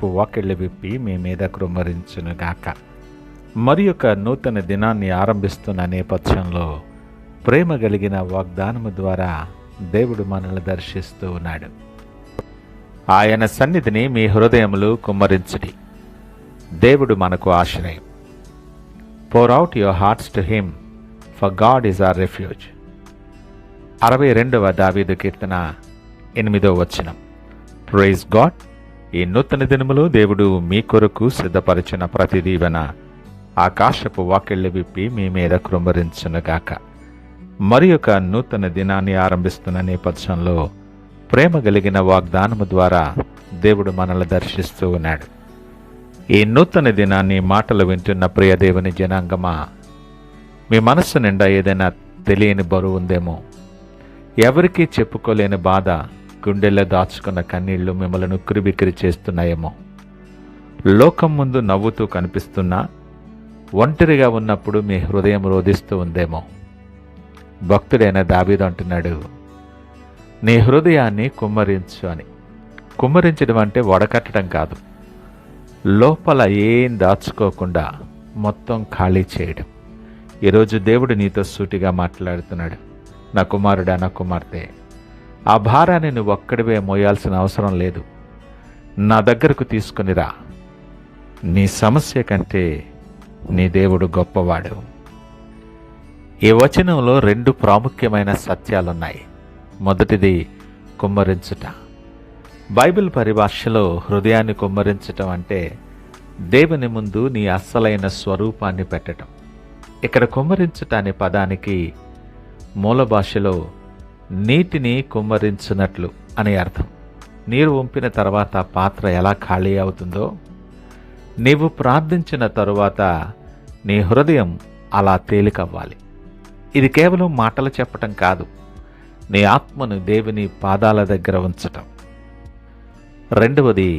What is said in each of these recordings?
ఆకాశపు వాకిళ్ళు విప్పి మీ మీద కృమ్మరించునుగాక. మరి ఒక నూతన దినాన్ని ఆరంభిస్తున్న నేపథ్యంలో ప్రేమ కలిగిన వాగ్దానము ద్వారా దేవుడు మనల్ని దర్శిస్తూ ఉన్నాడు. ఆయన సన్నిధిని మీ హృదయములు కుమ్మరించుడి. దేవుడు మనకు ఆశ్రయం. pour out your hearts to him, for God is our refuge. 62వ దావీదు కీర్తన 8వ వచనం. Praise God. ఈ నూతన దినములో దేవుడు మీ కొరకు సిద్ధపరిచిన ప్రతి దీవెన ఆకాశపు వాకిళ్ళు విప్పి మీ మీద కృమ్మరించునుగాక. మరి ఒక నూతన దినాన్ని ఆరంభిస్తున్న నేపథ్యంలో ప్రేమ కలిగిన వాగ్దానము ద్వారా దేవుడు మనల్ని దర్శిస్తూ ఉన్నాడు. ఈ నూతన దినాన్ని మాటలు వింటున్న ప్రియ దేవుని జనాంగమా, మీ మనస్సు నిండా ఏదైనా తెలియని బరువు ఉందేమో, ఎవరికీ చెప్పుకోలేని బాధ, గుండెల్లో దాచుకున్న కన్నీళ్లు మిమ్మల్ని ఉక్కిరిబిక్కిరి చేస్తున్నాయేమో, లోకం ముందు నవ్వుతూ కనిపిస్తున్నా ఒంటరిగా ఉన్నప్పుడు మీ హృదయం రోధిస్తూ ఉందేమో. భక్తుడైన దావీదు అంటున్నాడు, నీ హృదయాన్ని కుమ్మరించు అని. కుమ్మరించడం అంటే వడకట్టడం కాదు, లోపల ఏం దాచుకోకుండా మొత్తం ఖాళీ చేయడం. ఈరోజు దేవుడు నీతో సూటిగా మాట్లాడుతున్నాడు. నా కుమారుడా, నా కుమార్తె, ఆ భారాన్ని నువ్వు ఒక్కడివే మోయాల్సిన అవసరం లేదు. నా దగ్గరకు తీసుకునిరా. నీ సమస్య కంటే నీ దేవుడు గొప్పవాడు. ఈ వచనంలో 2 ప్రాముఖ్యమైన సత్యాలున్నాయి. మొదటిది కుమ్మరించుట. బైబిల్ పరిభాషలో హృదయాన్ని కుమ్మరించటం అంటే దేవుని ముందు నీ అస్సలైన స్వరూపాన్ని పెట్టడం. ఇక్కడ కుమ్మరించుట అనే పదానికి మూల భాషలో నీటిని కుమ్మరించున్నట్లు అని అర్థం. నీరు వంపిన తర్వాత పాత్ర ఎలా ఖాళీ అవుతుందో, నీవు ప్రార్థించిన తరువాత నీ హృదయం అలా తేలికవ్వాలి. ఇది కేవలం మాటలు చెప్పటం కాదు, నీ ఆత్మను దేవుని పాదాల దగ్గర ఉంచటం. రెండవది,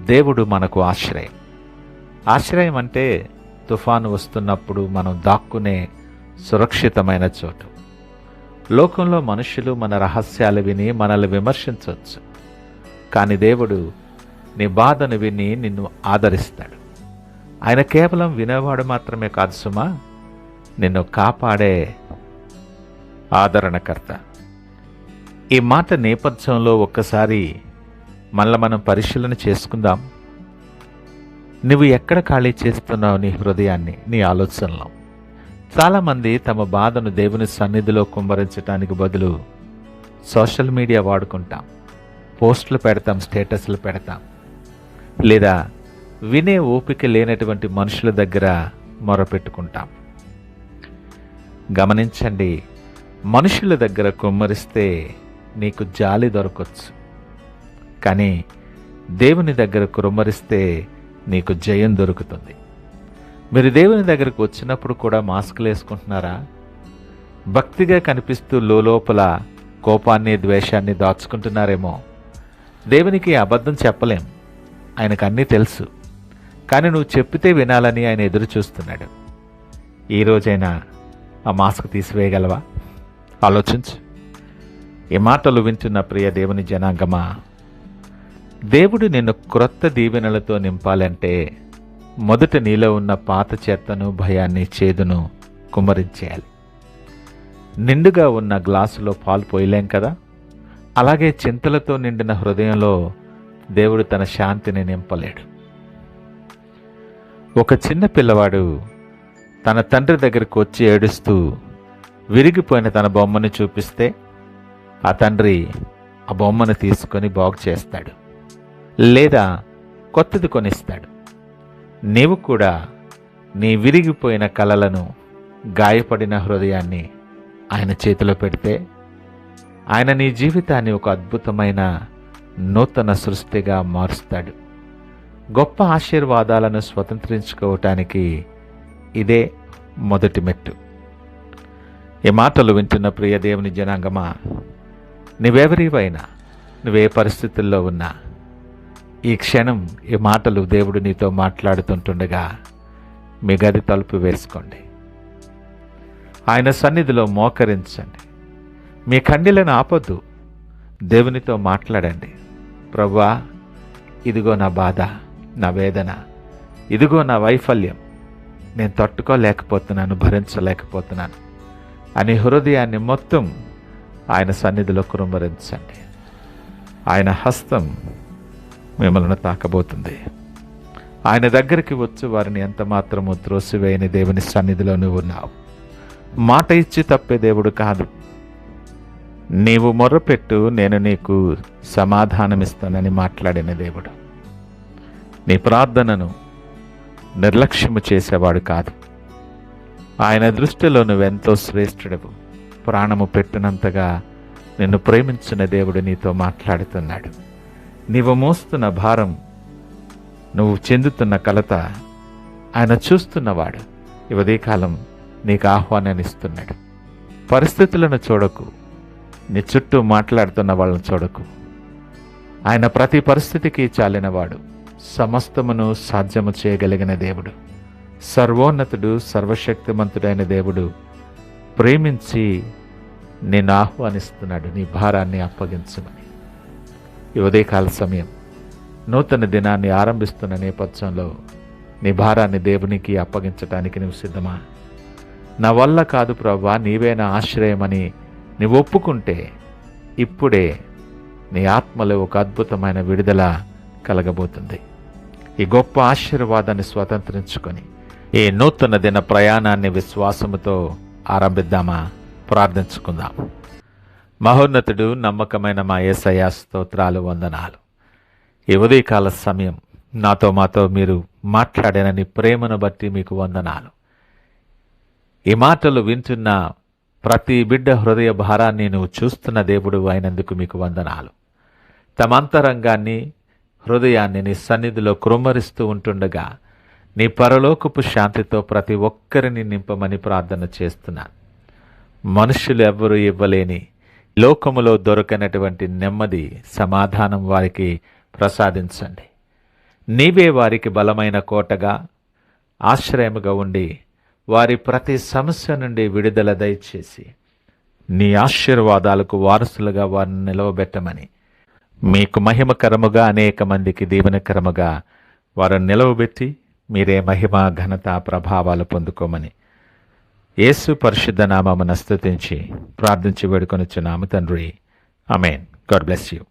దేవుడు మనకు ఆశ్రయం. ఆశ్రయం అంటే తుఫాను వస్తున్నప్పుడు మనం దాక్కునే సురక్షితమైన చోటు. లోకంలో మనుషులు మన రహస్యాలు విని మనల్ని విమర్శించవచ్చు, కానీ దేవుడు నీ బాధను విని నిన్ను ఆదరిస్తాడు. ఆయన కేవలం వినేవాడు మాత్రమే కాదు సుమా, నిన్ను కాపాడే ఆదరణకర్త. ఈ మాట నేపథ్యంలో ఒక్కసారి మనల్ని మనం పరిశీలన చేసుకుందాం. నువ్వు ఎక్కడ ఖాళీ చేస్తున్నావు నీ హృదయాన్ని, నీ ఆలోచనలో? చాలామంది తమ బాధను దేవుని సన్నిధిలో కుమ్మరించడానికి బదులు సోషల్ మీడియా వాడుకుంటాం, పోస్టులు పెడతాం, స్టేటస్లు పెడతాం, లేదా వినే ఓపిక లేనటువంటి మనుషుల దగ్గర మొరపెట్టుకుంటాం. గమనించండి, మనుషుల దగ్గర కుమ్మరిస్తే నీకు జాలి దొరకవచ్చు, కానీ దేవుని దగ్గర కుమ్మరిస్తే నీకు జయం దొరుకుతుంది. మీరు దేవుని దగ్గరకు వచ్చినప్పుడు కూడా మాస్కులు వేసుకుంటున్నారా? భక్తిగా కనిపిస్తూ లోపల కోపాన్ని, ద్వేషాన్ని దాచుకుంటున్నారేమో. దేవునికి అబద్ధం చెప్పలేం, ఆయనకు అన్నీ తెలుసు. కానీ నువ్వు చెప్పితే వినాలని ఆయన ఎదురు చూస్తున్నాడు. ఈరోజైనా ఆ మాస్క్ తీసివేయగలవా? ఆలోచించు. ఈ మాటలు వింటున్న ప్రియ దేవుని జనాంగమా, దేవుడు నిన్ను క్రొత్త దీవెనలతో నింపాలంటే మొదట నీలో ఉన్న పాత చెత్తను, భయాన్ని, చేదును కుమ్మరించేయాలి. నిండుగా ఉన్న గ్లాసులో పాలు పోయలేం కదా, అలాగే చింతలతో నిండిన హృదయంలో దేవుడు తన శాంతిని నింపలేడు. ఒక చిన్న పిల్లవాడు తన తండ్రి దగ్గరకు వచ్చి ఏడుస్తూ విరిగిపోయిన తన బొమ్మను చూపిస్తే ఆ తండ్రి ఆ బొమ్మను తీసుకొని బాగు చేస్తాడు, లేదా కొత్తది కొనిస్తాడు. నీవు కూడా నీ విరిగిపోయిన కలలను, గాయపడిన హృదయాన్ని ఆయన చేతిలో పెడితే ఆయన నీ జీవితాన్ని ఒక అద్భుతమైన నూతన సృష్టిగా మారుస్తాడు. గొప్ప ఆశీర్వాదాలను స్వతంత్రించుకోవటానికి ఇదే మొదటి మెట్టు. ఈ మాటలు వింటున్న ప్రియ దేవుని జనాంగమా, నువ్వెవరివైనా, నువ్వే పరిస్థితుల్లో ఉన్నా, ఈ క్షణం ఈ మాటలు దేవుడు నీతో మాట్లాడుతుంటుండగా మీ గది తలుపు వేసుకోండి. ఆయన సన్నిధిలో మోకరించండి. మీ కన్నీళ్లను ఆపొద్దు, దేవునితో మాట్లాడండి. ప్రభువా, ఇదిగో నా బాధ, నా వేదన, ఇదిగో నా వైఫల్యం, నేను తట్టుకోలేకపోతున్నాను, భరించలేకపోతున్నాను అని హృదయాన్ని మొత్తం ఆయన సన్నిధిలో కురుమరించండి. ఆయన హస్తం మిమ్మల్ని తాకబోతుంది. ఆయన దగ్గరికి వచ్చి వారిని ఎంత మాత్రము త్రోసివేయని దేవుని సన్నిధిలో నువ్వు ఉన్నావు. మాట ఇచ్చి తప్పే దేవుడు కాదు. నీవు మొర్రపెట్టు, నేను నీకు సమాధానమిస్తానని మాట్లాడిన దేవుడు. నీ ప్రార్థనను నిర్లక్ష్యము చేసేవాడు కాదు. ఆయన దృష్టిలో నువ్వెంతో శ్రేష్ఠుడవు. ప్రాణము పెట్టినంతగా నిన్ను ప్రేమించిన దేవుడు నీతో మాట్లాడుతున్నాడు. నీవు మోస్తున్న భారం, నువ్వు చెందుతున్న కలత ఆయన చూస్తున్నవాడు. ఈ ఉదయకాలం నీకు ఆహ్వానాన్ని ఇస్తున్నాడు. పరిస్థితులను చూడకు, నీ చుట్టూ మాట్లాడుతున్న వాళ్ళని చూడకు. ఆయన ప్రతి పరిస్థితికి చాలినవాడు, సమస్తమును సాధ్యము చేయగలిగిన దేవుడు, సర్వోన్నతుడు, సర్వశక్తిమంతుడైన దేవుడు ప్రేమించి నిన్ను ఆహ్వానిస్తున్నాడు. నీ భారాన్ని అప్పగించమని. ఈ ఉదయకాల సమయం నూతన దినాన్ని ఆరంభిస్తున్న నేపథ్యంలో నీ భారాన్ని దేవునికి అప్పగించటానికి నువ్వు సిద్ధమా? నా వల్ల కాదు ప్రభువా, నీవే నా ఆశ్రయమని నువ్వు ఒప్పుకుంటే ఇప్పుడే నీ ఆత్మలో ఒక అద్భుతమైన విడుదల కలగబోతుంది. ఈ గొప్ప ఆశీర్వాదాన్ని స్వతంత్రించుకొని ఈ నూతన దిన ప్రయాణాన్ని విశ్వాసముతో ఆరంభిద్దామా? ప్రార్థించుకుందాం. మహోన్నతుడు, నమ్మకమైన మా యేసయ్యా, స్తోత్రాలు, వందనాలు. ఈ ఉదయకాల సమయం మాతో మీరు మాట్లాడిన నీ ప్రేమను బట్టి మీకు వందనాలు. ఈ మాటలు వింటున్న ప్రతి బిడ్డ హృదయ భారాన్ని నువ్వు చూస్తున్న దేవుడు అయినందుకు మీకు వందనాలు. తమ అంతరంగాన్ని, హృదయాన్ని నీ సన్నిధిలో కృమ్మరిస్తూ ఉంటుండగా నీ పరలోకపు శాంతితో ప్రతి ఒక్కరిని నింపమని ప్రార్థన చేస్తున్నాను. మనుషులు ఎవ్వరూ ఇవ్వలేని, లోకములో దొరకనటువంటి నెమ్మది, సమాధానం వారికి ప్రసాదించండి. నీవే వారికి బలమైన కోటగా, ఆశ్రయముగా ఉండి వారి ప్రతి సమస్య నుండి విడుదల దయచేసి నీ ఆశీర్వాదాలకు వారసులుగా వారిని నిలవబెట్టమని, మీకు మహిమకరముగా అనేక మందికి దీవెనకరముగా వారిని నిలవబెట్టి మీరే మహిమ, ఘనత, ప్రభావాలు పొందుకోమని యేసు పరిశుద్ధ నామమున స్తుతించి ప్రార్థించి వేడుకొనుచున్నాము తండ్రి. ఆమేన్. God bless you.